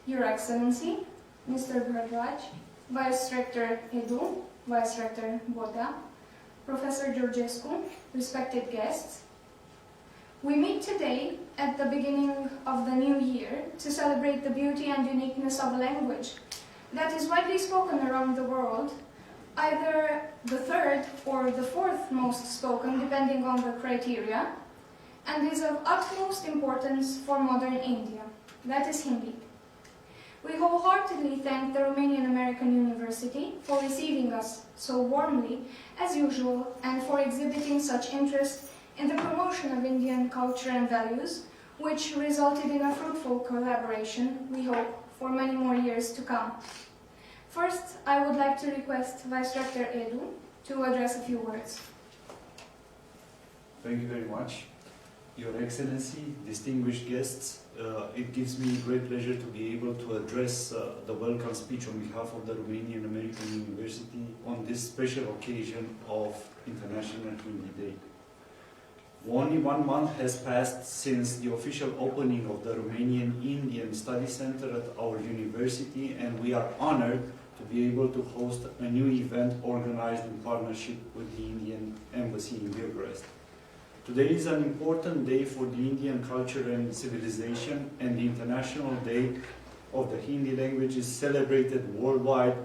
Your Excellency, Mr. Bharadwaj, Vice Rector Edu, Vice Rector Bota, Professor Georgescu, respected guests. We meet today at the beginning of the new year to celebrate the beauty and uniqueness of a language that is widely spoken around the world, either the third or the fourth most spoken, depending on the criteria, and is of utmost importance for modern India. That is Hindi. We wholeheartedly thank the Romanian American University for receiving us so warmly as usual and for exhibiting such interest in the promotion of Indian culture and values, which resulted in a fruitful collaboration, we hope, for many more years to come. First, I would like to request Vice Rector Edu to address a few words. Thank you very much. Your Excellency, distinguished guests, it gives me great pleasure to be able to address the welcome speech on behalf of the Romanian American University on this special occasion of International Hindi Day. Only 1 month has passed since the official opening of the Romanian Indian Study Center at our university, and we are honored to be able to host a new event organized in partnership with the Indian Embassy in Bucharest. Today is an important day for the Indian culture and civilization, and the International Day of the Hindi language is celebrated worldwide,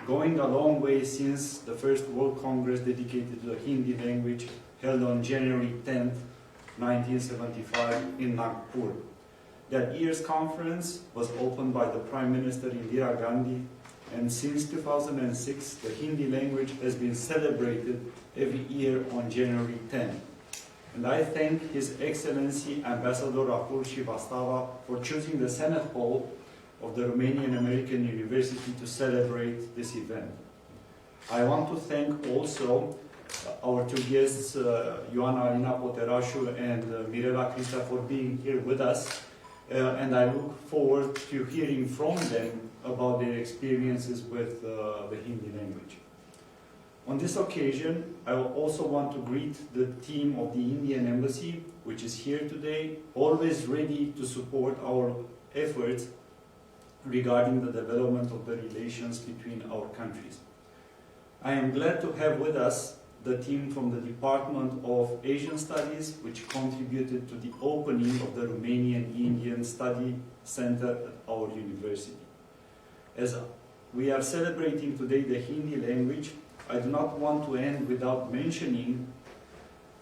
going a long way since the first World Congress dedicated to the Hindi language held on January 10, 1975 in Nagpur. That year's conference was opened by the Prime Minister Indira Gandhi, and since 2006 the Hindi language has been celebrated every year on January 10. And I thank His Excellency Ambassador Rahul Srivastava for choosing the Senate Hall of the Romanian American University to celebrate this event. I want to thank also our two guests, Ioana Alina Poterashu and Mirela Crista, for being here with us. And I look forward to hearing from them about their experiences with the Hindi language. On this occasion, I also want to greet the team of the Indian Embassy, which is here today, always ready to support our efforts regarding the development of the relations between our countries. I am glad to have with us the team from the Department of Asian Studies, which contributed to the opening of the Romanian Indian Study Center at our university. As we are celebrating today the Hindi language, I do not want to end without mentioning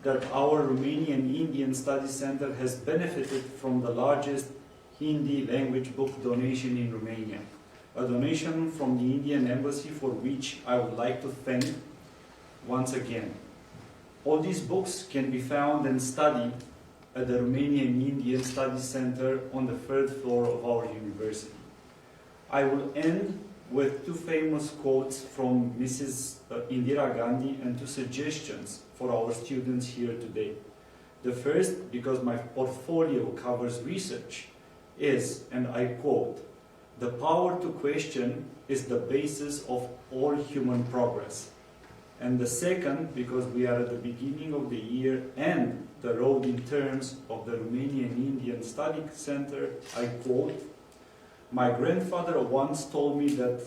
that our Romanian Indian Studies Center has benefited from the largest Hindi language book donation in Romania, a donation from the Indian Embassy for which I would like to thank once again. All these books can be found and studied at the Romanian Indian Studies Center on the 3rd floor of our university. I will end with two famous quotes from Mrs. Indira Gandhi and two suggestions for our students here today. The first, because my portfolio covers research, is, and I quote, "The power to question is the basis of all human progress." And the second, because we are at the beginning of the year and the road in terms of the Romanian Indian Study Center, I quote, "My grandfather once told me that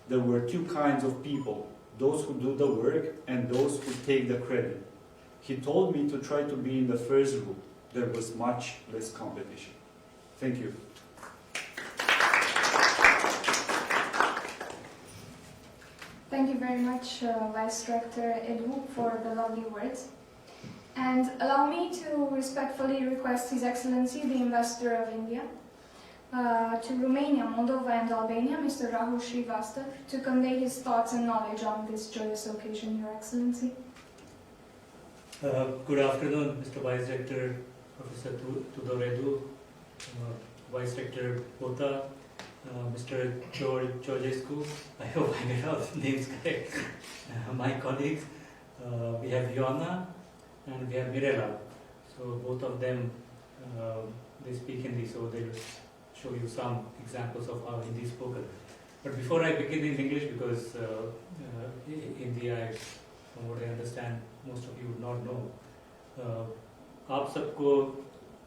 there were two kinds of people, those who do the work and those who take the credit. He told me to try to be in the first group. There was much less competition." Thank you. Thank you very much, Vice Rector Edu, for the lovely words. And allow me to respectfully request His Excellency, the Ambassador of India, to Romania, Moldova and Albania, Mr. Rahul Srivastava, to convey his thoughts and knowledge on this joyous occasion, Your Excellency. Good afternoon, Mr. Vice Rector, Professor Tudor Edu, Vice Rector Bota, Mr. Georgescu, I hope I get all the names correct, my colleagues, we have Ioana and we have Mirela. So both of them, they speak Hindi, so they'll show you some examples of how Hindi is spoken. But before I begin in English, because Hindi, from what I understand, most of you would not know, आप सबको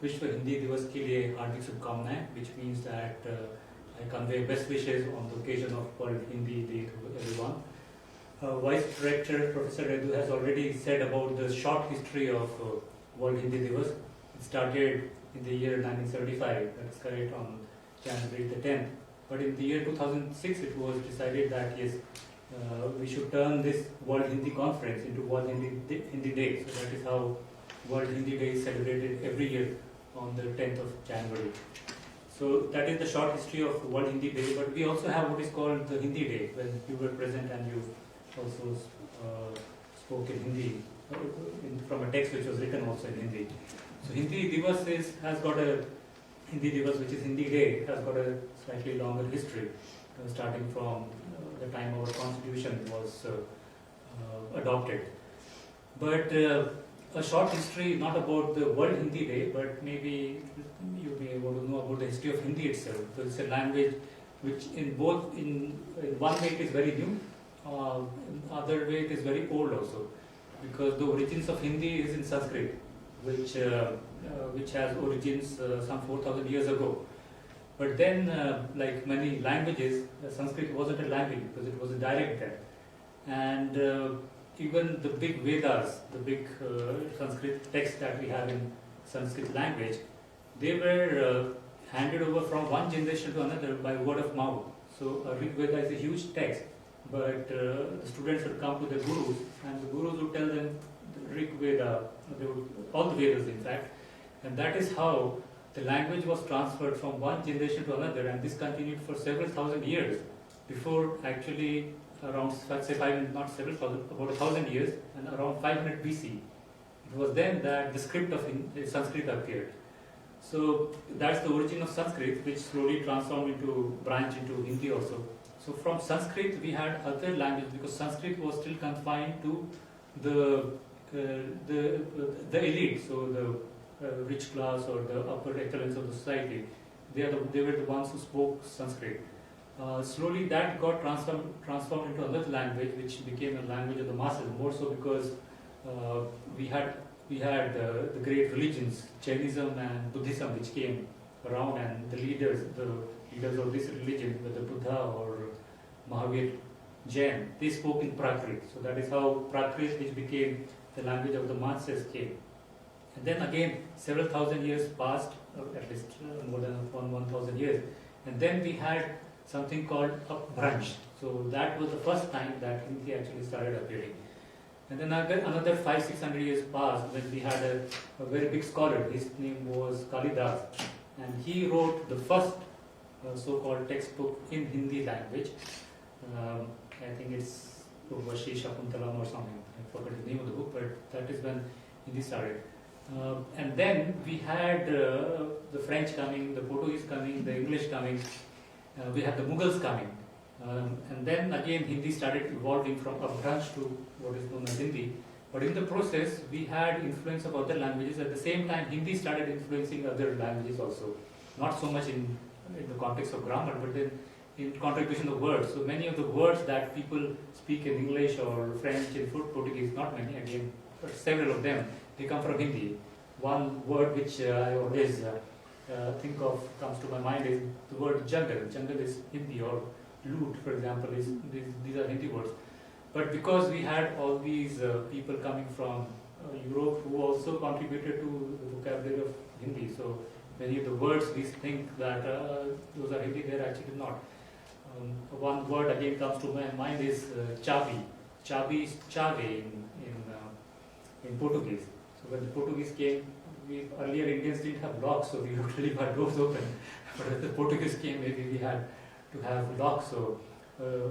विश्व हिंदी दिवस के लिए हार्दिक शुभकामनाएं, which means that I convey best wishes on the occasion of World Hindi Day to everyone. Vice Director Professor RAU has already said about the short history of World Hindi Diwas. It started in the year 1975, that is correct, on January the 10th. But in the year 2006, it was decided that yes, we should turn this World Hindi Conference into World Hindi Day. So that is how World Hindi Day is celebrated every year on the 10th of January. So that is the short history of World Hindi Day. But we also have what is called the Hindi Day, when you were present and you also spoke in Hindi from a text which was written also in Hindi. So Hindi Diwas has got a Hindi Diwas, which is Hindi Day, has got a slightly longer history, starting from the time our constitution was adopted. But a short history, not about the World Hindi Day, but maybe you may want to know about the history of Hindi itself. So it's a language which in one way it is very new, in other way it is very old also, because the origins of Hindi is in Sanskrit, which has origins some 4,000 years ago. But then, like many languages, Sanskrit wasn't a language because it was a dialect then. And even the big Vedas, the big Sanskrit texts that we have in Sanskrit language, they were handed over from one generation to another by word of mouth. So Rig Veda is a huge text, but the students would come to the gurus, and the gurus would tell them the Rig Veda, all the Vedas in fact, and that is how the language was transferred from one generation to another, and this continued for several thousand years before about 1,000 years, and around 500 BC. It was then that the script of Sanskrit appeared. So that's the origin of Sanskrit, which slowly transformed into branch into Hindi also. So from Sanskrit we had other languages, because Sanskrit was still confined to the elite, so the rich class or the upper echelons of the society. They were the ones who spoke Sanskrit. Slowly that got transformed into another language, which became a language of the masses, more so because we had the great religions, Jainism and Buddhism, which came around, and the leaders of this religion, whether Buddha or Mahavir, Jain, they spoke in Prakrit. So that is how Prakrit, which became the language of the masses, came. And then again, several thousand years passed, at least more than 1,000 years, and then we had something called Upbranch. So that was the first time that Hindi actually started appearing. And then another 500-600 years passed when we had a very big scholar. His name was Kalidas, and he wrote the first so-called textbook in Hindi language. I think it's Vashi Shakuntalam or something. I forgot the name of the book, but that is when Hindi started. And then we had the French coming, the Portuguese coming, the English coming. We had the Mughals coming. And then again Hindi started evolving from a branch to what is known as Hindi. But in the process we had influence of other languages. At the same time Hindi started influencing other languages also. Not so much in the context of grammar, but then in contribution of words. So many of the words that people speak in English or French and Portuguese, not many again, but several of them, they come from Hindi. One word which I always think of, comes to my mind, is the word jungle. Jungle is Hindi, or loot, for example, these are Hindi words. But because we had all these people coming from Europe who also contributed to the vocabulary of Hindi, so many of the words we think that those are Hindi, they are actually not. One word again comes to my mind is chavi. Chavi is chave in Portuguese. So when the Portuguese came, earlier Indians didn't have locks, so we would leave our doors open. But when the Portuguese came, maybe we had to have locks, so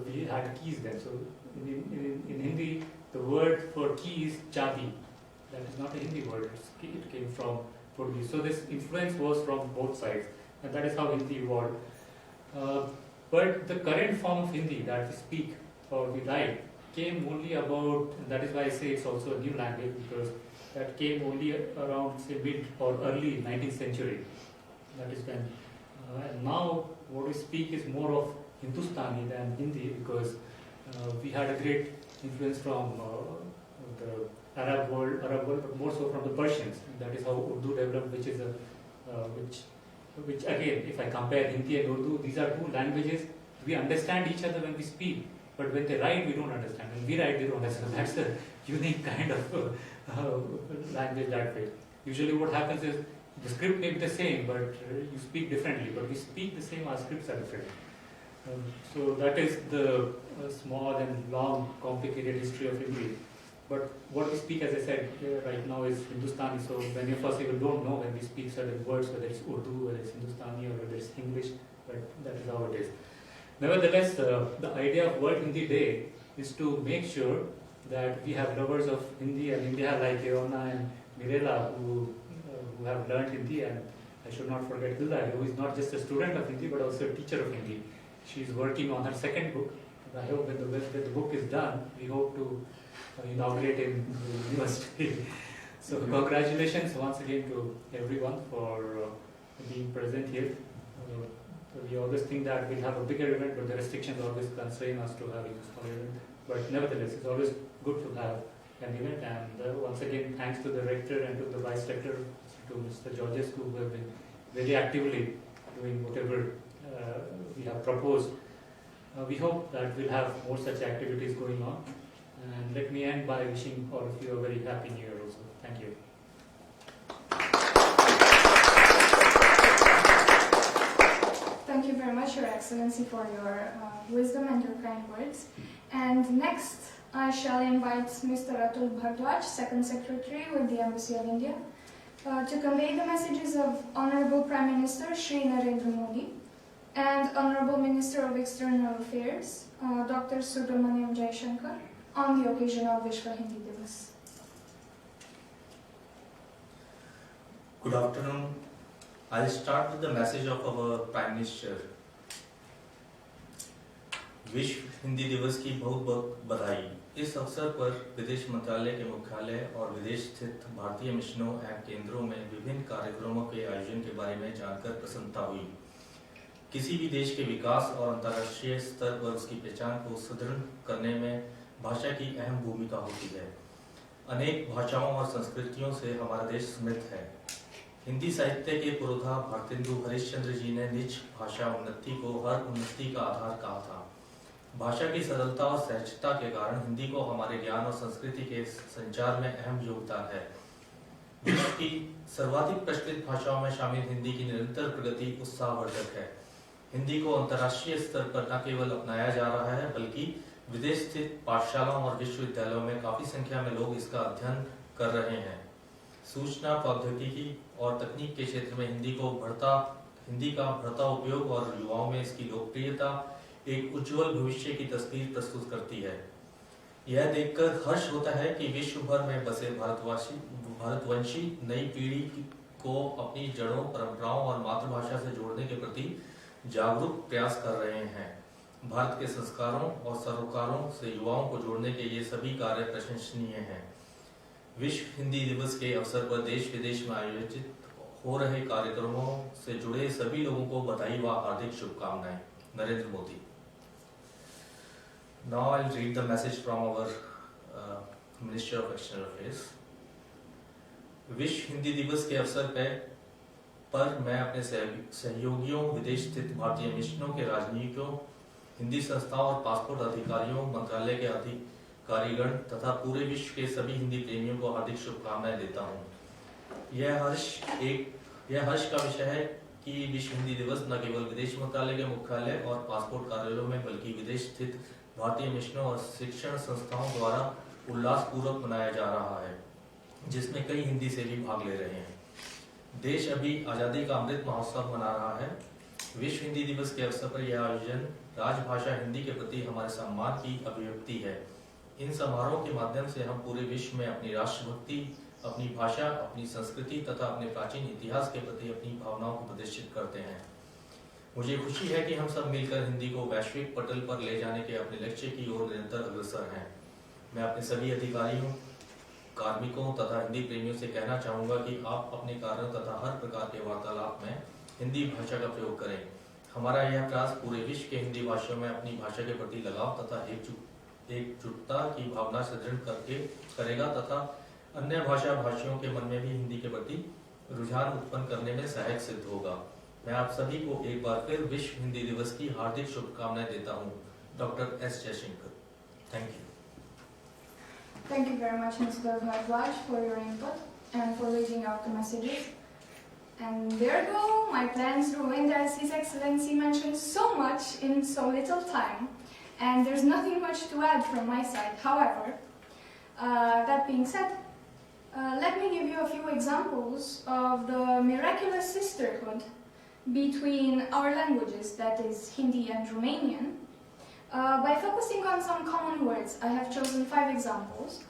we had keys then. So in Hindi, the word for key is chavi. That is not a Hindi word, it came from Portuguese. So this influence was from both sides, and that is how Hindi evolved. But the current form of Hindi that we speak or we write came only about, and that is why I say it's also a new language, because that came only around, say, mid or early 19th century. That is when, and now what we speak is more of Hindustani than Hindi, because we had a great influence from the Arab world, but more so from the Persians. And that is how Urdu developed, which which again, if I compare Hindi and Urdu, these are two languages. We understand each other when we speak, but when they write, we don't understand. When we write, they don't understand. That's a unique kind of language that way. Usually what happens is, the script may be the same, but you speak differently. But we speak the same, our scripts are different. So that is the small and long, complicated history of Hindi. But what we speak, as I said, right now is Hindustani. So many of us even don't know when we speak certain words, whether it's Urdu, whether it's Hindustani, or whether it's English. But that is how it is. Nevertheless, the idea of World Hindi Day is to make sure that we have lovers of Hindi and India like Eona and Mirela who have learned Hindi, and I should not forget Dila, who is not just a student of Hindi but also a teacher of Hindi. She is working on her second book. I hope when the book is done, we hope to inaugurate in the university. So congratulations once again to everyone for being present here. We always think that we'll have a bigger event, but the restrictions always constrain us to having a small event. But nevertheless, it's always good to have an event. And once again, thanks to the rector and to the vice rector, to Mr. Georges, who have been very actively doing whatever we have proposed. We hope that we'll have more such activities going on. And let me end by wishing all of you a very happy New Year also. Thank you. Thank you very much, Your Excellency, for your wisdom and your kind words. And next, I shall invite Mr. Atul Bhardwaj, Second Secretary with the Embassy of India, to convey the messages of Honorable Prime Minister Shri Narendra Modi and Honorable Minister of External Affairs, Dr. Subramaniam Jaishankar, on the occasion of Vishwa Hindi Diwas. Good afternoon. I'll start with the message of our Prime Minister. विश्व हिंदी दिवस की बहुत बहुत बधाई। इस अवसर पर विदेश मंत्रालय के मुख्यालय और विदेश स्थित भारतीय मिशनों एवं केंद्रों में विभिन्न कार्यक्रमों के आयोजन के बारे में जानकर प्रसन्नता हुई। किसी भी देश के विकास और अंतर्राष्ट्रीय स्तर पर उसकी पहचान को सुदृढ़ करने में भाषा की अहम भूमिका होती है। अनेक भाषाओं और संस्कृतियों से हमारा देश समृद्ध है। हिंदी साहित्य के पुरोधा भारतेंदु हरिश्चंद्र जी ने निज भाषा उन्नति को हर उन्नति का आधार कहा था। भाषा की सरलता और सहजता के कारण हिंदी को हमारे ज्ञान और संस्कृति के संचार में अहम योगदान है। विश्व की सर्वाधिक प्रचलित भाषाओं में शामिल हिंदी की निरंतर प्रगति उत्साहवर्धक है। हिंदी को अंतर्राष्ट्रीय स्तर पर न केवल अपनाया जा रहा है, बल्कि विदेश स्थित पाठशालाओं और विश्वविद्यालयों में काफी संख्या में लोग इसका अध्ययन कर रहे हैं। सूचना प्रौद्योगिकी और तकनीक के क्षेत्र में हिंदी का बढ़ता उपयोग और युवाओं में इसकी लोकप्रियता एक उज्जवल भविष्य की तस्वीर प्रस्तुत करती है। यह देखकर हर्ष होता है कि विश्व भर में बसे भारतवंशी नई पीढ़ी को अपनी जड़ों, परंपराओं और मातृभाषा से जोड़ने के प्रति जागरूक प्रयास कर रहे हैं। भारत के संस्कारों और सरोकारों से युवाओं को जोड़ने के ये सभी कार्य प्रशंसनीय हैं। विश्व हिंदी दिवस के अवसर पर देश विदेश में आयोजित हो रहे कार्यक्रमों से जुड़े सभी लोगों को बधाई व हार्दिक शुभकामनाएं। Narendra Modi. Now I'll read the message from our Minister of External Affairs. विश्व हिंदी दिवस के अवसर पर मैं अपने सहयोगियों, विदेश स्थित भारतीय मिशनों के राजनयिकों, हिंदी संस्थाओं और पासपोर्ट अधिकारियों, मंत्रालय के अधिकारीगण तथा पूरे विश्व के सभी हिंदी प्रेमियों को हार्दिक शुभकामनाएं देता हूं। यह हर्ष का विषय है कि विश्व हिंदी दिवस न केवल विदेश मंत्रालय के मुख्यालय और पासपोर्ट कार्यालयों में, बल्कि विदेश स्थित भारतीय मिशनों और शिक्षण संस्थाओं द्वारा उल्लासपूर्वक मनाया जा रहा है, जिसमें कई हिंदी से भी भाग ले रहे हैं। देश अभी आजादी का अमृत महोत्सव मना रहा है। विश्व हिंदी दिवस के अवसर पर यह आयोजन राजभाषा हिंदी के प्रति हमारे सम्मान की अभिव्यक्ति है। इन समारोहों के माध्यम से हम पूरे विश्व में अपनी राष्ट्रभक्ति, अपनी भाषा, अपनी संस्कृति तथा अपने प्राचीन इतिहास के प्रति अपनी भावनाओं को प्रदर्शित करते हैं। मुझे खुशी है कि हम सब मिलकर हिंदी को वैश्विक पटल पर ले जाने के अपने लक्ष्य की ओर निरंतर अग्रसर हैं। मैं अपने सभी अधिकारियों, कार्मिकों तथा हिंदी प्रेमियों से कहना चाहूँगा कि आप अपने कार्यों तथा हर प्रकार के वार्तालाप में हिंदी भाषा का प्रयोग करें। हमारा यह प्रयास पूरे विश्व के हिंदी भाषियों में अपनी भाषा के प्रति लगाव तथा एकजुटता की भावना सुदृढ़ करेगा तथा अन्य भाषा भाषियों के मन में भी हिंदी के प्रति रुझान उत्पन्न करने में सहायक सिद्ध होगा। मैं आप सभी को एक बार फिर विश्व हिंदी दिवस की हार्दिक शुभकामनाएं देता हूं। Doctor S Jaishankar. Thank you. Thank you very much, Mr. Bharadwaj, for your input and for reading out the messages. And there go, my plans ruined as His Excellency mentioned so much in so little time. And there's nothing much to add from my side. However, that being said, let me give you a few examples of the miraculous sisterhood between our languages, that is Hindi and Romanian. By focusing on some common words, I have chosen 5 examples.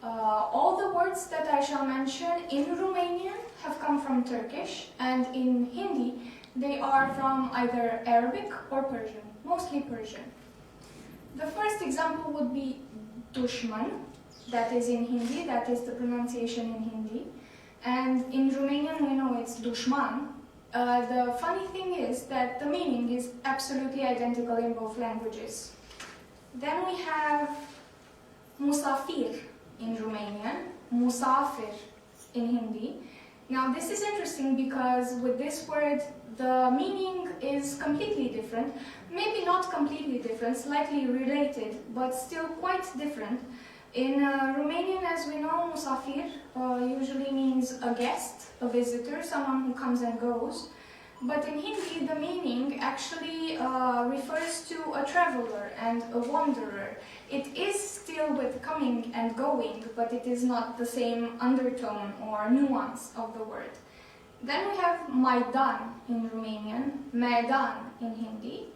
All the words that I shall mention in Romanian have come from Turkish, and in Hindi they are from either Arabic or Persian, mostly Persian. The first example would be dushman, that is in Hindi, that is the pronunciation in Hindi. And in Romanian we know it's dushman. The funny thing is that the meaning is absolutely identical in both languages. Then we have musafir in Romanian, musafir in Hindi. Now this is interesting because with this word the meaning is completely different. Maybe not completely different, slightly related, but still quite different. In Romanian, as we know, musafir usually means a guest, a visitor, someone who comes and goes. But in Hindi, the meaning actually refers to a traveler and a wanderer. It is still with coming and going, but it is not the same undertone or nuance of the word. Then we have Maidan in Romanian, Maidan in Hindi.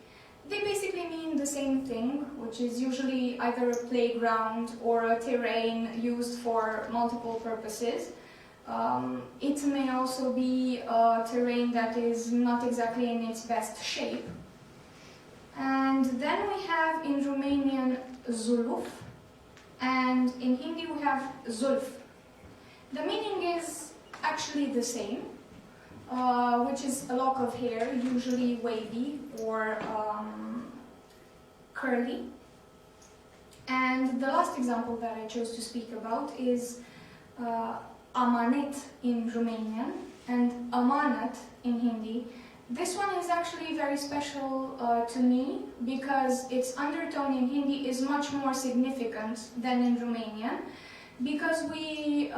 They basically mean the same thing, which is usually either a playground or a terrain used for multiple purposes. It may also be a terrain that is not exactly in its best shape. And then we have in Romanian zuluf, and in Hindi we have zulf. The meaning is actually the same, which is a lock of hair, usually wavy or curly. And the last example that I chose to speak about is amanet in Romanian and amanat in Hindi. This one is actually very special to me because its undertone in Hindi is much more significant than in Romanian, because we,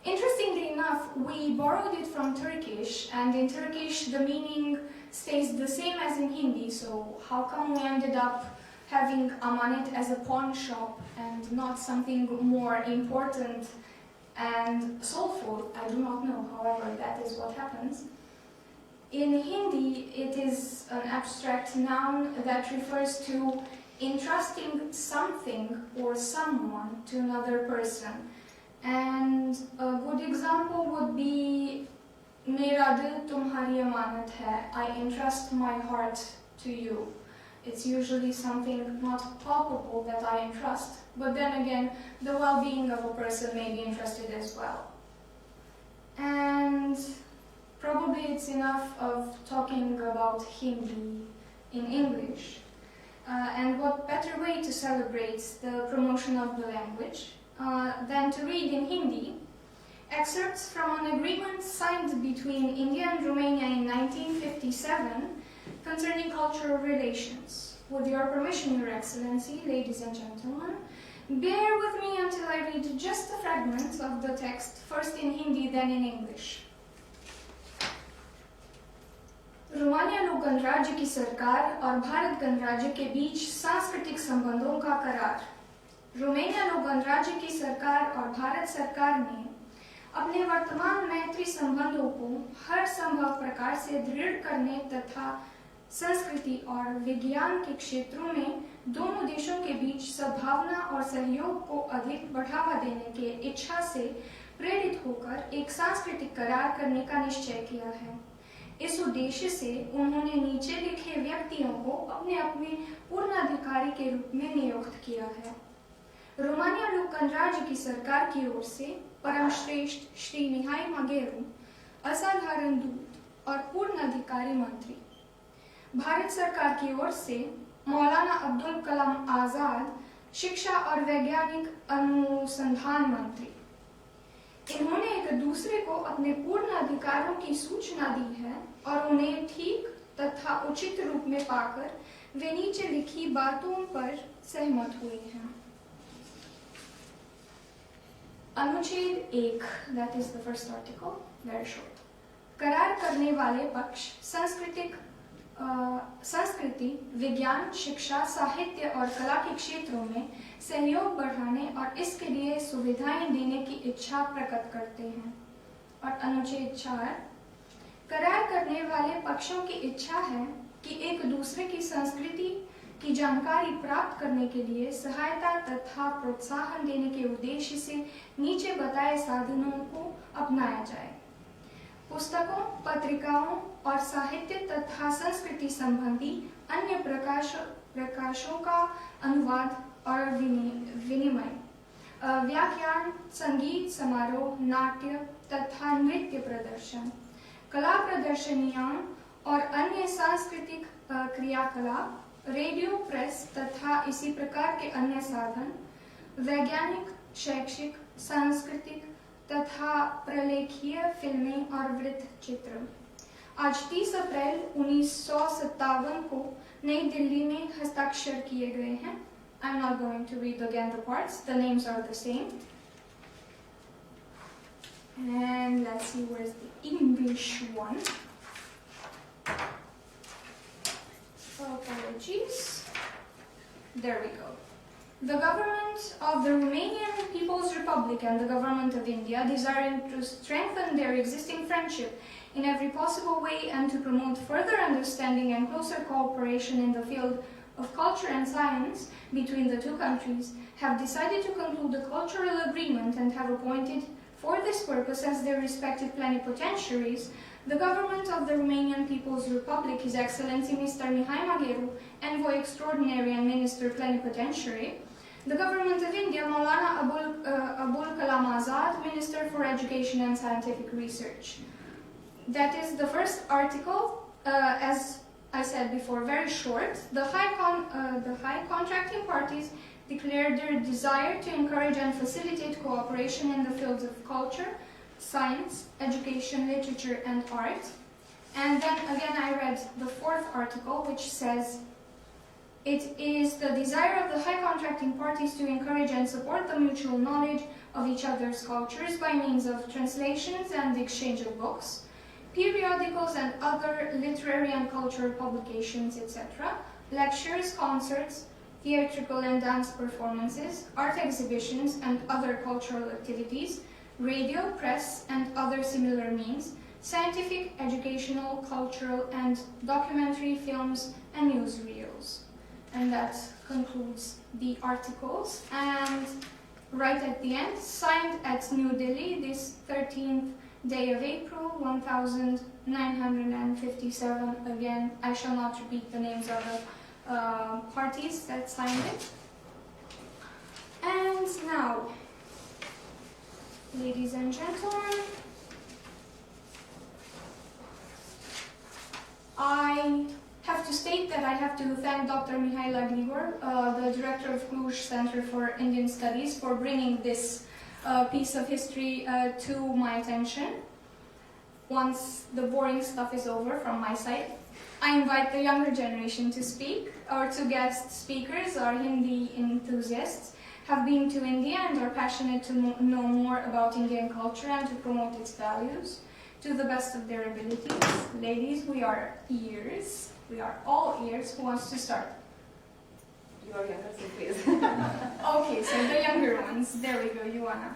interestingly enough, we borrowed it from Turkish, and in Turkish the meaning stays the same as in Hindi, so how come we ended up having amanet as a pawn shop and not something more important and soulful? I do not know, however, that is what happens. In Hindi, it is an abstract noun that refers to entrusting something or someone to another person. And a good example would be Mera dil tumhari amanat hai, I entrust my heart to you. It's usually something not palpable that I entrust, but then again, the well-being of a person may be entrusted as well. And probably it's enough of talking about Hindi in English. And what better way to celebrate the promotion of the language than to read in Hindi excerpts from an agreement signed between India and Romania in 1957 concerning cultural relations. With your permission, Your Excellency, ladies and gentlemen, bear with me until I read just a fragment of the text, first in Hindi, then in English. Romania लोक गणराज्य की सरकार और भारत गणराज्य के बीच सांस्कृतिक संबंधों का करार। रोमानिया लोक गणराज्य की सरकार और भारत सरकार ने अपने वर्तमान मैत्री संबंधों को हर संभव प्रकार से दृढ़ करने तथा संस्कृति और विज्ञान के क्षेत्रों में दोनों देशों के बीच सद्भावना और सहयोग को अधिक बढ़ावा देने के इच्छा से प्रेरित होकर एक सांस्कृतिक करार करने का निश्चय किया है। इस उद्देश्य से उन्होंने नीचे लिखे व्यक्तियों को अपने अपने पूर्णाधिकारी के रूप में नियुक्त किया है। रोमानिया लोक गणराज्य की सरकार की ओर से परम श्रेष्ठ श्री मिहाई मागेरू, असाधारण दूत और पूर्णाधिकारी मंत्री। भारत सरकार की ओर से मौलाना अब्दुल कलाम आजाद, शिक्षा और वैज्ञानिक अनुसंधान मंत्री। इन्होंने एक दूसरे को अपने पूर्ण अधिकारों की सूचना दी है और उन्हें ठीक तथा उचित रूप में पाकर वे नीचे लिखी बातों पर सहमत हुए हैं। अनुच्छेद 1, that is the first article, very short. करार करने वाले पक्ष संस्कृति, विज्ञान, शिक्षा, साहित्य और कला के क्षेत्रों में सहयोग बढ़ाने और इसके लिए सुविधाएं देने की इच्छा प्रकट करते हैं। और अनुच्छेद 4, करार करने वाले पक्षों की इच्छा है कि एक दूसरे की संस्कृति की जानकारी प्राप्त करने के लिए सहायता तथा प्रोत्साहन देने के उद्देश्य से नीचे बताए साधनों को अपनाया जाए। पुस्तकों, पत्रिकाओं और साहित्य तथा संस्कृति संबंधी अन्य प्रकाशों का अनुवाद और विनिमय, व्याख्यान, संगीत समारोह, नाट्य तथा नृत्य प्रदर्शन, कला प्रदर्शनियां और अन्य सांस्कृतिक क्रियाकलाप, रेडियो, प्रेस तथा इसी प्रकार के अन्य साधन, वैज्ञानिक, शैक्षिक, सांस्कृतिक तथा प्रलेखीय फिल्में और वृत्तचित्र आज 30 अप्रैल 1957 को नई दिल्ली में हस्ताक्षर किए गए हैं। I'm not going to read again the parts, the names are the same. And let's see where's the English one. Apologies. There we go. The government of the Romanian People's Republic and the government of India, desiring to strengthen their existing friendship in every possible way and to promote further understanding and closer cooperation in the field of culture and science between the two countries, have decided to conclude a cultural agreement and have appointed for this purpose as their respective plenipotentiaries the government of the Romanian People's Republic, His Excellency Mr. Mihai Magheru, Envoy Extraordinary and Minister Plenipotentiary, the government of India, Maulana Abul Kalam Azad, Minister for Education and Scientific Research. That is the first article, as I said before, very short. The high contracting parties declared their desire to encourage and facilitate cooperation in the fields of culture, science, education, literature, and art. And then again I read the fourth article, which says, it is the desire of the high contracting parties to encourage and support the mutual knowledge of each other's cultures by means of translations and the exchange of books, periodicals and other literary and cultural publications, etc., lectures, concerts, theatrical and dance performances, art exhibitions and other cultural activities, radio, press and other similar means, scientific, educational, cultural and documentary films and newsreels. And that concludes the articles. And right at the end, signed at New Delhi this 13th day of April, 1957. Again, I shall not repeat the names of the parties that signed it. And now, ladies and gentlemen, I have to state that I have to thank Dr. Mihaela Grigor, the director of Cluj Center for Indian Studies, for bringing this piece of history to my attention. Once the boring stuff is over from my side, I invite the younger generation to speak. Our two guest speakers are Hindi enthusiasts, have been to India and are passionate to know more about Indian culture and to promote its values to the best of their abilities. Ladies, we are ears. We are all ears. Who wants to start? You are younger, so please. Okay, so the younger ones. There we go, Ioana.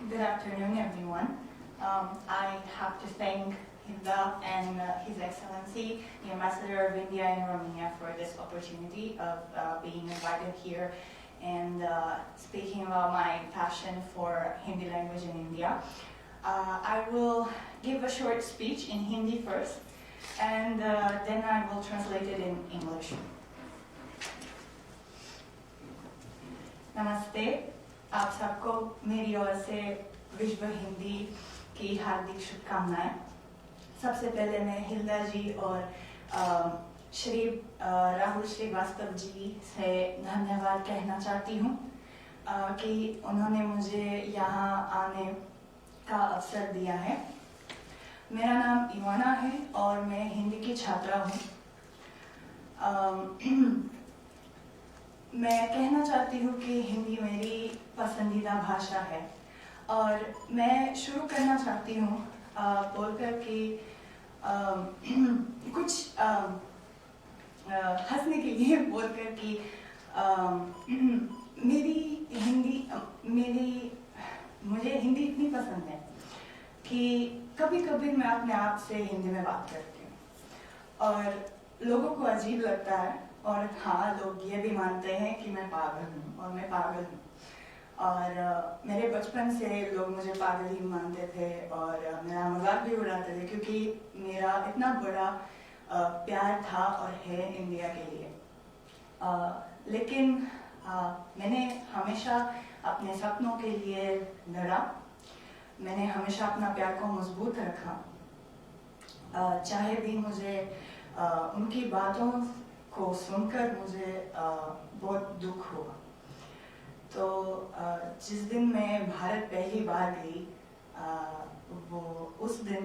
Good afternoon, everyone. I have to thank Hilda and His Excellency, the Ambassador of India in Romania, for this opportunity of being invited here and speaking about my passion for Hindi language in India. I will give a short speech in Hindi first, and then I will translate it in English. Namaste. आप सबको मेरी ओर से विश्व हिंदी की हार्दिक शुभकामनाएं। सबसे पहले मैं हिल्दा जी और श्री राहुल श्रीवास्तव जी से धन्यवाद कहना चाहती हूँ कि उन्होंने मुझे यहाँ आने का अवसर दिया है। मेरा नाम इवाना है और मैं हिंदी की छात्रा हूँ। मैं कहना चाहती हूँ कि हिंदी मेरी पसंदीदा भाषा है और मैं शुरू करना चाहती हूँ बोलकर कि कुछ हंसने के लिए बोलकर कि मुझे हिंदी इतनी पसंद है कि कभी कभी मैं अपने आप से हिंदी में बात करती हूँ और लोगों को अजीब लगता है और हाँ, लोग ये भी मानते हैं कि मैं पागल हूँ और मैं पागल हूँ। और मेरे बचपन से लोग मुझे पागल ही मानते थे और मेरा मजाक भी उड़ाते थे क्योंकि मेरा इतना बड़ा प्यार था और है इंडिया के लिए। लेकिन मैंने हमेशा अपने सपनों के लिए लड़ा। मैंने हमेशा अपना प्यार को मजबूत रखा, चाहे भी मुझे उनकी बातों को सुनकर मुझे बहुत दुख हुआ। तो जिस दिन मैं भारत पहली बार गई, उस दिन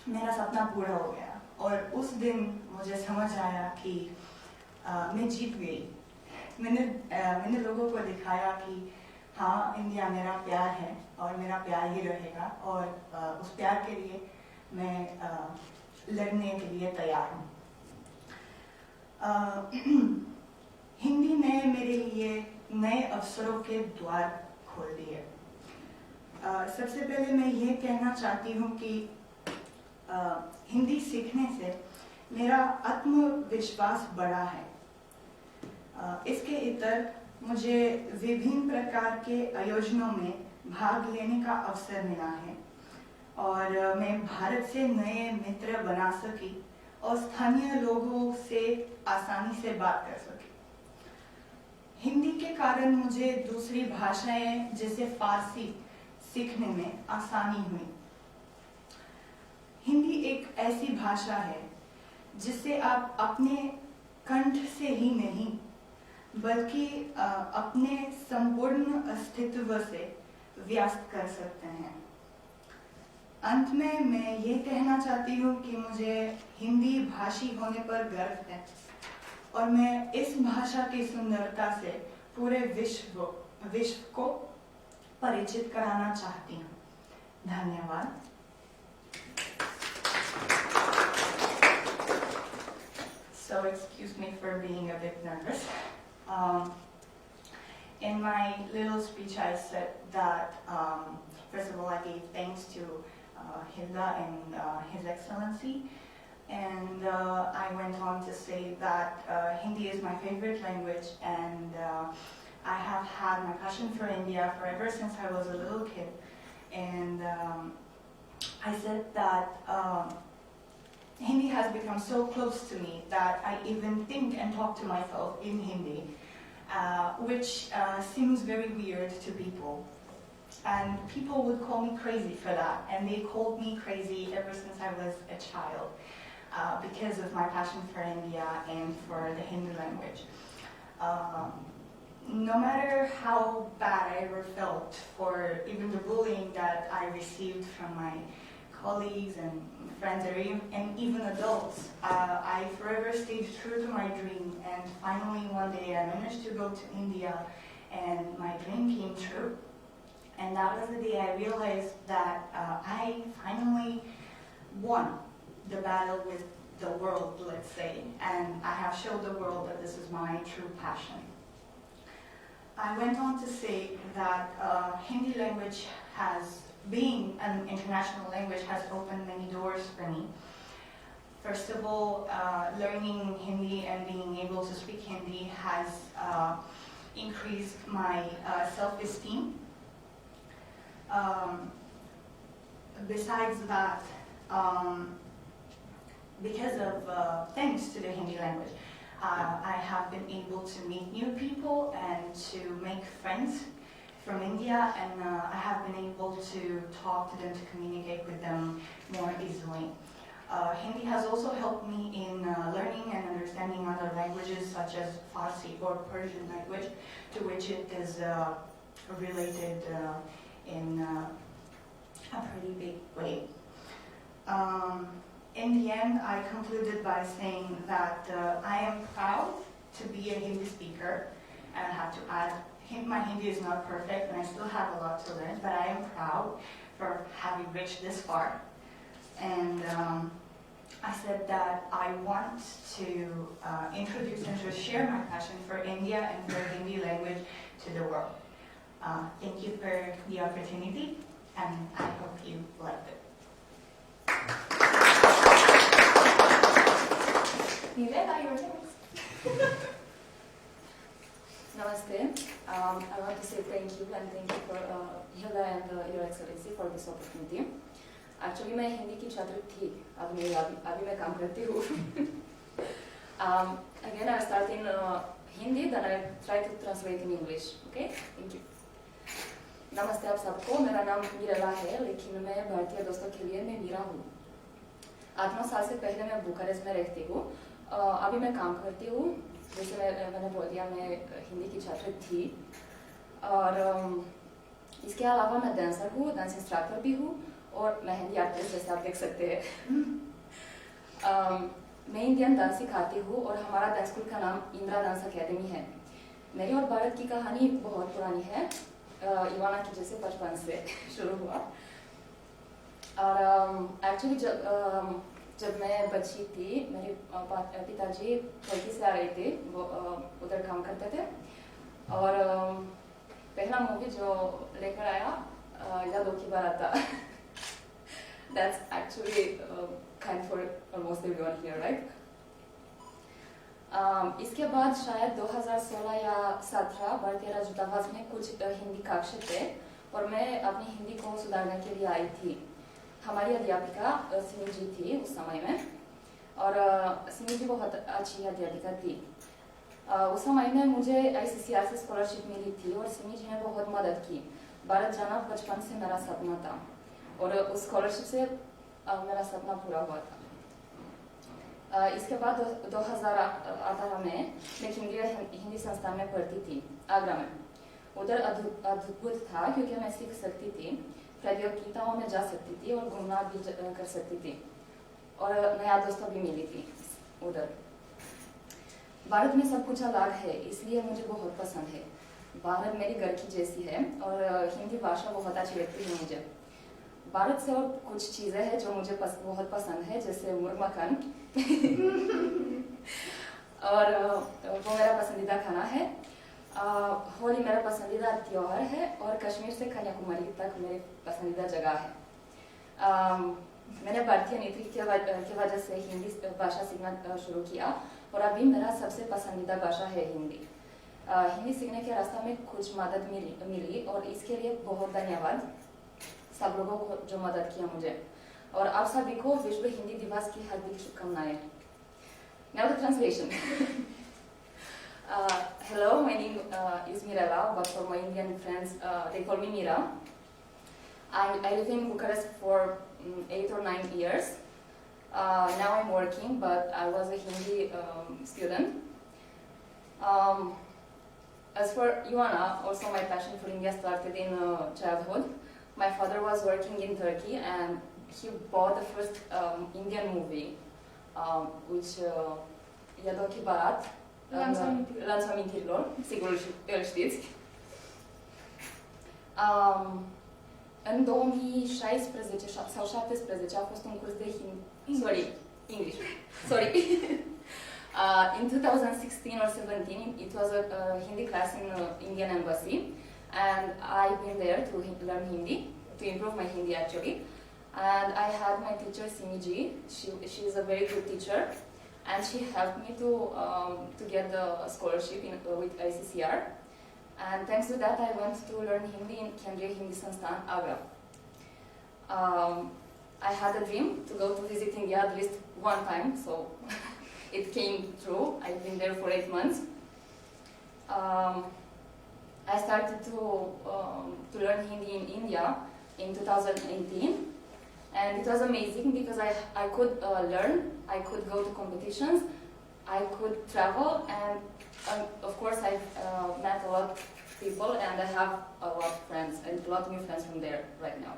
मेरा सपना पूरा हो गया और उस दिन मुझे समझ आया कि मैं जीत गई। मैंने लोगों को दिखाया कि हाँ, इंडिया मेरा प्यार है और मेरा प्यार ही रहेगा और उस प्यार के लिए मैं लड़ने के लिए तैयार हूँ। हिंदी ने मेरे लिए नए अवसरों के द्वार खोल दिए। सबसे पहले मैं ये कहना चाहती हूँ कि हिंदी सीखने से मेरा आत्मविश्वास बढ़ा है। इसके इतर मुझे विभिन्न प्रकार के आयोजनों में भाग लेने का अवसर मिला है और मैं भारत से नए मित्र बना सकी और स्थानीय लोगों से आसानी से बात कर सकी। हिंदी के कारण मुझे दूसरी भाषाएं जैसे फारसी सीखने में आसानी हुई। हिंदी एक ऐसी भाषा है जिसे आप अपने कंठ से ही नहीं बल्कि अपने संपूर्ण अस्तित्व से व्यक्त कर सकते हैं। अंत में मैं ये कहना चाहती हूँ कि मुझे हिंदी भाषी होने पर गर्व है और मैं इस भाषा की सुंदरता से पूरे विश्व को परिचित कराना चाहती हूँ। धन्यवाद। So excuse me for being a bit nervous. In my little speech, I said that first of all, I gave thanks to Hilda and His Excellency, and I went on to say that Hindi is my favorite language, and I have had my passion for India for ever since I was a little kid. And I said that Hindi has become so close to me that I even think and talk to myself in Hindi, which seems very weird to people. And people would call me crazy for that, and they called me crazy ever since I was a child because of my passion for India and for the Hindi language. No matter how bad I ever felt for even the bullying that I received from my colleagues and friends and even adults, I forever stayed true to my dream, and finally one day I managed to go to India and my dream came true. And that was the day I realized that I finally won the battle with the world, let's say, and I have showed the world that this is my true passion. I went on to say that Hindi language being an international language has opened many doors for me. First of all, learning Hindi and being able to speak Hindi has increased my self-esteem. Besides that, because of thanks to the Hindi language, I have been able to meet new people and to make friends from India, and I have been able to talk to them, to communicate with them more easily. Hindi has also helped me in learning and understanding other languages such as Farsi or Persian language, to which it is related in a pretty big way. In the end, I concluded by saying that I am proud to be a Hindi speaker, and I have to add, my Hindi is not perfect and I still have a lot to learn, but I am proud for having reached this far. And I said that I want to introduce and to share my passion for India and for Hindi language to the world. Thank you for the opportunity, and I hope you liked it. Niveda, you're next. Namaste. I want to say thank you for Hilda and Your Excellency for this opportunity. Actually, मैं हिंदी की छात्र थी, अभी मैं काम करती हूँ. Again, I start in Hindi, then I try to translate in English. Okay? Thank you. नमस्ते आप सबको, मेरा नाम मीरा है, लेकिन मैं भारतीय दोस्तों के लिए मैं मीरा हूँ. 8-9 साल से पहले मैं बुखारेस्ट में रहती हूँ. अभी मैं काम करती हूँ. जैसे मैंने बोल दिया, मैं हिंदी की छात्र थी. और इसके अलावा मैं डांसर हूँ, डांस इंस्ट्रक्टर भी हूँ और मेहंदी आर्टिस्ट, जैसे आप देख सकते हैं. मैं इंडियन डांस सिखाती हूँ और हमारा डांस स्कूल का नाम इंदिरा डांस अकेडमी है. मेरी और भारत की कहानी बहुत पुरानी है. इवाना की जैसे बचपन से शुरू हुआ. और एक्चुअली जब मैं बच्ची थी, मेरे पिताजी टर्की से आ रहे थे, वो उधर काम करते थे. और पहला मूवी जो लेकर आया यादों की बारात था. That's actually kind for almost everyone here, right? इसके बाद शायद 2016 या 17 भारतीय राजदूतावास में कुछ हिंदी कक्ष थे और मैं अपनी हिंदी को सुधारने के लिए आई थी. हमारी अध्यापिका सिमी जी थी उस समय में, और सिमी जी बहुत अच्छी अध्यापिका थी. उस समय में मुझे ICCR से स्कॉलरशिप मिली थी और सिमी जी ने बहुत मदद की. भारत जाना बचपन से मेरा सपना था और उस स्कॉलरशिप से मेरा सपना पूरा हुआ था. इसके बाद 2018 में मैं केंद्रीय हिंदी संस्थान में पढ़ती थी, आगरा में. उधर अद्भुत था क्योंकि मैं सीख सकती थी, प्रतियोगिताओं में जा सकती थी और घूमना भी कर सकती थी और नया दोस्तों भी मिली थी उधर. भारत में सब कुछ अलग है, इसलिए मुझे बहुत पसंद है. भारत मेरी घर की जैसी है और हिंदी भाषा बहुत अच्छी लगती है मुझे. भारत से और कुछ चीज़ें हैं जो मुझे बहुत पसंद है, जैसे मुर्मकन और वो मेरा पसंदीदा खाना है. होली मेरा पसंदीदा त्योहार है और कश्मीर से कन्याकुमारी तक मेरी पसंदीदा जगह है. मैंने भारतीय नीति की वजह से हिंदी भाषा सीखना शुरू किया और अभी मेरा सबसे पसंदीदा भाषा है हिंदी. हिंदी सीखने के रास्ते में कुछ मदद मिली और इसके लिए बहुत धन्यवाद सब लोगों को जो मदद किया मुझे. और आप सभी को विश्व हिंदी दिवस की हार्दिक शुभकामनाएं. Now the translation. Hello, my name is Mirella, but for my Indian friends, they call me Mira. I live in Bucharest for 8 or 9 years. Now I'm working, but I was a Hindi student. As for Ioana, also my passion for India started in childhood. My father was working in Turkey and he bought the first Indian movie, which Yadon ki Barat, Lanțamintirilor, sigur îl știți. În 2016 sau 17 a fost un curs de English. Sorry. In 2016 or 17, it was a Hindi class in Indian Embassy, and I've been there to learn Hindi, to improve my Hindi actually. And I had my teacher Simi Ji. She is a very good teacher, and she helped me to get the scholarship with ICCR. And thanks to that, I went to learn Hindi in Kendriya Hindi Sansthan, Agra. I had a dream to go to visit India at least one time, so it came true. I've been there for 8 months. I started to learn Hindi in India in 2018, and it was amazing because I could learn, I could go to competitions, I could travel, and of course I've met a lot people, and I have a lot of friends and a lot of new friends from there right now.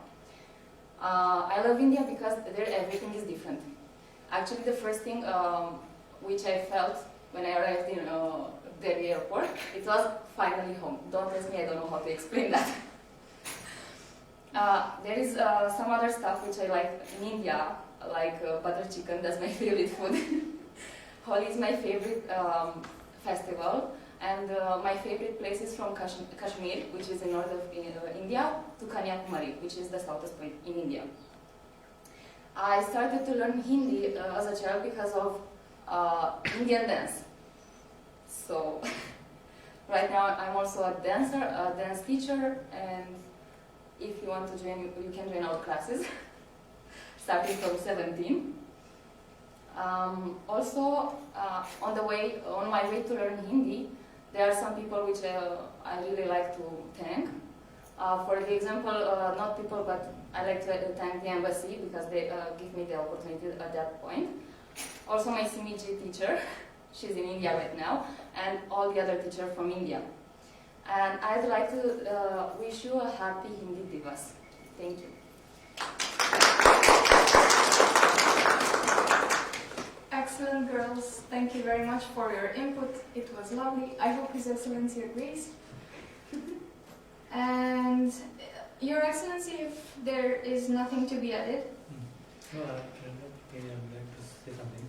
I love India because there everything is different. Actually, the first thing which I felt when I arrived in Delhi airport, it was finally home. Don't ask me, I don't know how to explain that. There is some other stuff which I like in India, like butter chicken, that's my favorite food. Holi is my favorite festival, and my favorite place is from Kashmir, which is in north of India, to Kanyakumari, which is the southest point in India. I started to learn Hindi as a child because of Indian dance. So right now I'm also a dancer, a dance teacher, and if you want to join, you can join our classes, starting from 17. Also, on my way to learn Hindi, there are some people which I really like to thank. For the example, not people, but I like to thank the embassy because they give me the opportunity at that point. Also my CMG teacher, she's in India right now, and all the other teachers from India. And I'd like to wish you a happy Hindi Diwas. Thank you. Excellent, girls. Thank you very much for your input. It was lovely. I hope His Excellency agrees. And Your Excellency, if there is nothing to be added. No, I would like to say something.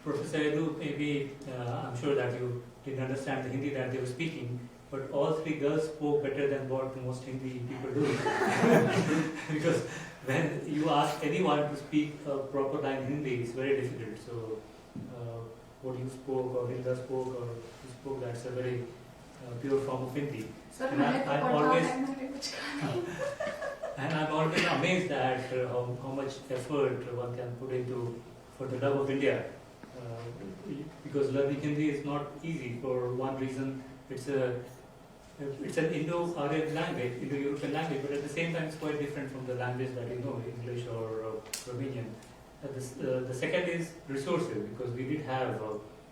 Professor Edu, maybe I'm sure that you didn't understand the Hindi that they were speaking, but all three girls spoke better than what most Hindi people do. Because when you ask anyone to speak a proper line Hindi, it's very difficult. So, what you spoke, or Hilda spoke, or you spoke, that's a very pure form of Hindi. And I'm always amazed at how much effort one can put into for the love of India. Because learning Hindi is not easy for one reason. It's an Indo-Aryan language, Indo-European language, but at the same time it's quite different from the language that you know, English or Romanian. The second is resources, because we did have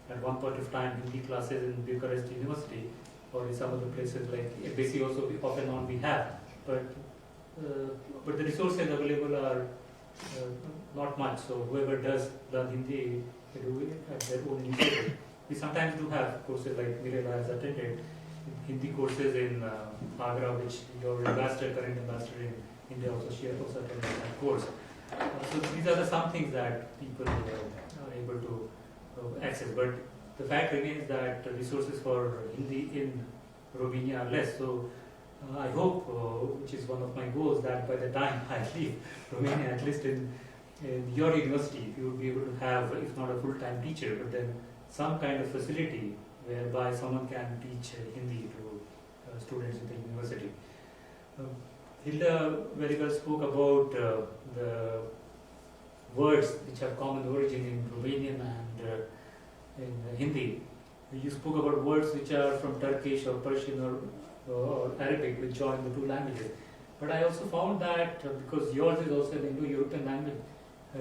at one point of time Hindi classes in Bucharest University, or in some other places like embassy also off and on we have, but the resources available are not much. So whoever does learn Hindi, they do it at their own initiative. We sometimes do have courses like Mirela has attended, Hindi courses in Agra, which your current ambassador in India also, she also attended that course. So these are some things that people are able to access. But the fact remains that the resources for Hindi in Romania are less. So I hope, which is one of my goals, that by the time I leave Romania, at least in your university, you would be able to have, if not a full-time teacher, but then some kind of facility whereby someone can teach Hindi to students in the university. Hilda very well spoke about the words which have common origin in Romanian and in Hindi. You spoke about words which are from Turkish or Persian or Arabic, which join the two languages. But I also found that because yours is also an Indo-European language,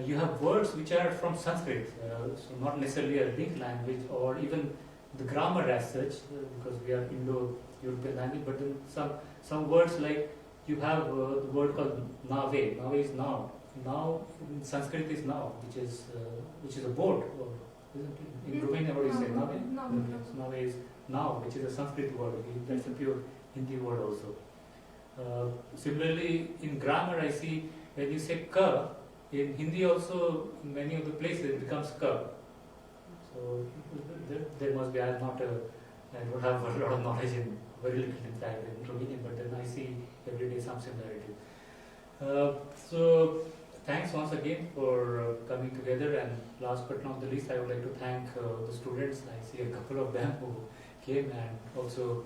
you have words which are from Sanskrit, so not necessarily a linked language or even the grammar as such, because we are Indo-European language, but then some words like you have the word called nave. Nave is now. Now in Sanskrit is now, which is a boat. Or, isn't it? In Romania, what do you say? Nave? Nave is now, which is a Sanskrit word. That's a pure Hindi word also. Similarly, in grammar, I see when you say ka, in Hindi also, in many of the places, it becomes ka. So there must be, I don't have a lot of knowledge in, very little in fact, in Romanian, but then I see every day some similarity. So thanks once again for coming together, and last but not the least, I would like to thank the students. I see a couple of them who came and also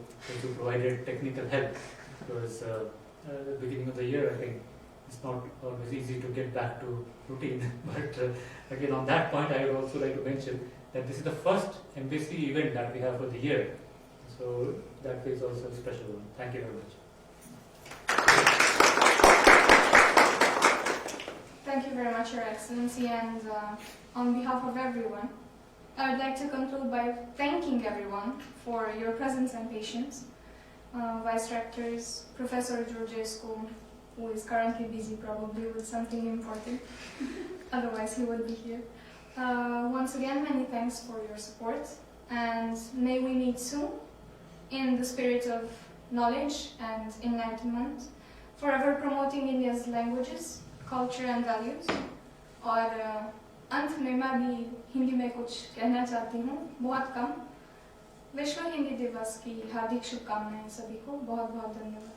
provided technical help, because at the beginning of the year, I think it's not always easy to get back to routine. But again, on that point, I would also like to mention that this is the first embassy event that we have for the year. So that is also a special one. Thank you very much. Thank you very much, Your Excellency, and on behalf of everyone, I would like to conclude by thanking everyone for your presence and patience. Vice Rectors, Professor Georgescu, who is currently busy probably with something important, otherwise he would be here. Once again, many thanks for your support, and may we meet soon in the spirit of knowledge and enlightenment, forever promoting India's languages, culture and values. और अंत में मैं भी हिंदी में कुछ कहना चाहती हूँ, बहुत कम। विश्व हिंदी दिवस की हार्दिक शुभकामनाएं सभी को, बहुत बहुत धन्यवाद।